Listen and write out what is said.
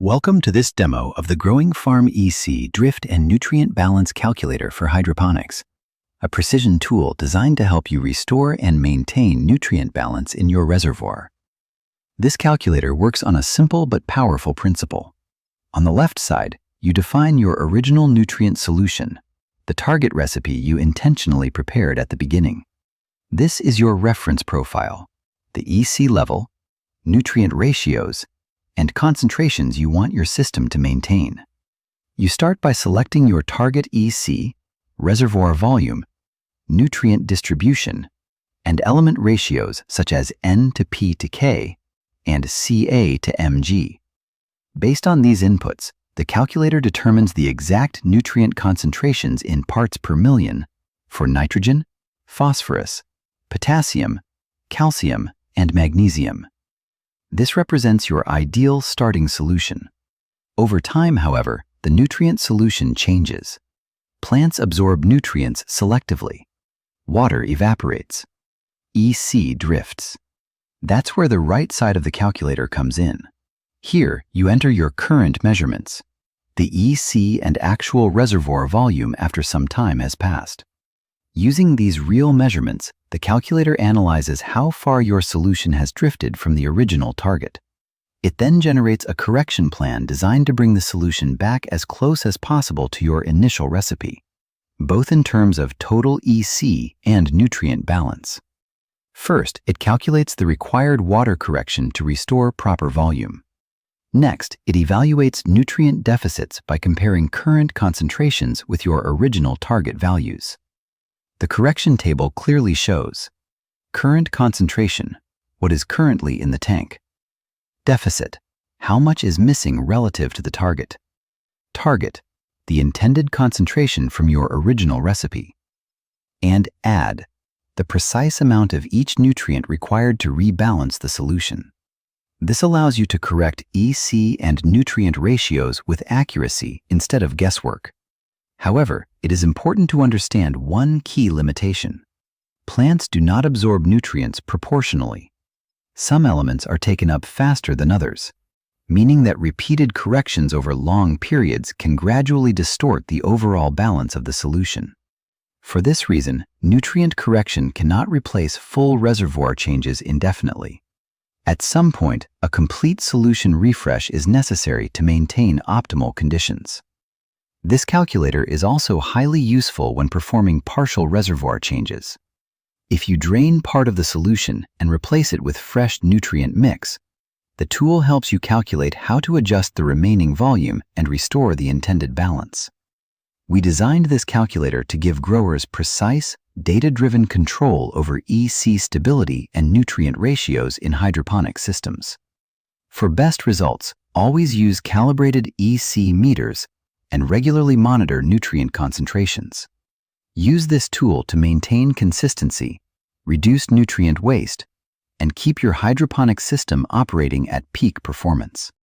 Welcome to this demo of the Growing Farm EC Drift and Nutrient Balance Calculator for Hydroponics, a precision tool designed to help you restore and maintain nutrient balance in your reservoir. This calculator works on a simple but powerful principle. On the left side, you define your original nutrient solution, the target recipe you intentionally prepared at the beginning. This is your reference profile, the EC level, nutrient ratios, and concentrations you want your system to maintain. You start by selecting your target EC, reservoir volume, nutrient distribution, and element ratios such as N to P to K and Ca to Mg. Based on these inputs, the calculator determines the exact nutrient concentrations in parts per million for nitrogen, phosphorus, potassium, calcium, and magnesium. This represents your ideal starting solution. Over time, however, the nutrient solution changes. Plants absorb nutrients selectively. Water evaporates. EC drifts. That's where the right side of the calculator comes in. Here, you enter your current measurements, the EC and actual reservoir volume after some time has passed. Using these real measurements, the calculator analyzes how far your solution has drifted from the original target. It then generates a correction plan designed to bring the solution back as close as possible to your initial recipe, both in terms of total EC and nutrient balance. First, it calculates the required water correction to restore proper volume. Next, it evaluates nutrient deficits by comparing current concentrations with your original target values. The correction table clearly shows current concentration, what is currently in the tank; deficit, how much is missing relative to the target; target, the intended concentration from your original recipe; and add, the precise amount of each nutrient required to rebalance the solution. This allows you to correct EC and nutrient ratios with accuracy instead of guesswork. However, it is important to understand one key limitation. Plants do not absorb nutrients proportionally. Some elements are taken up faster than others, meaning that repeated corrections over long periods can gradually distort the overall balance of the solution. For this reason, nutrient correction cannot replace full reservoir changes indefinitely. At some point, a complete solution refresh is necessary to maintain optimal conditions. This calculator is also highly useful when performing partial reservoir changes. If you drain part of the solution and replace it with fresh nutrient mix, the tool helps you calculate how to adjust the remaining volume and restore the intended balance. We designed this calculator to give growers precise, data-driven control over EC stability and nutrient ratios in hydroponic systems. For best results, always use calibrated EC meters and regularly monitor nutrient concentrations. Use this tool to maintain consistency, reduce nutrient waste, and keep your hydroponic system operating at peak performance.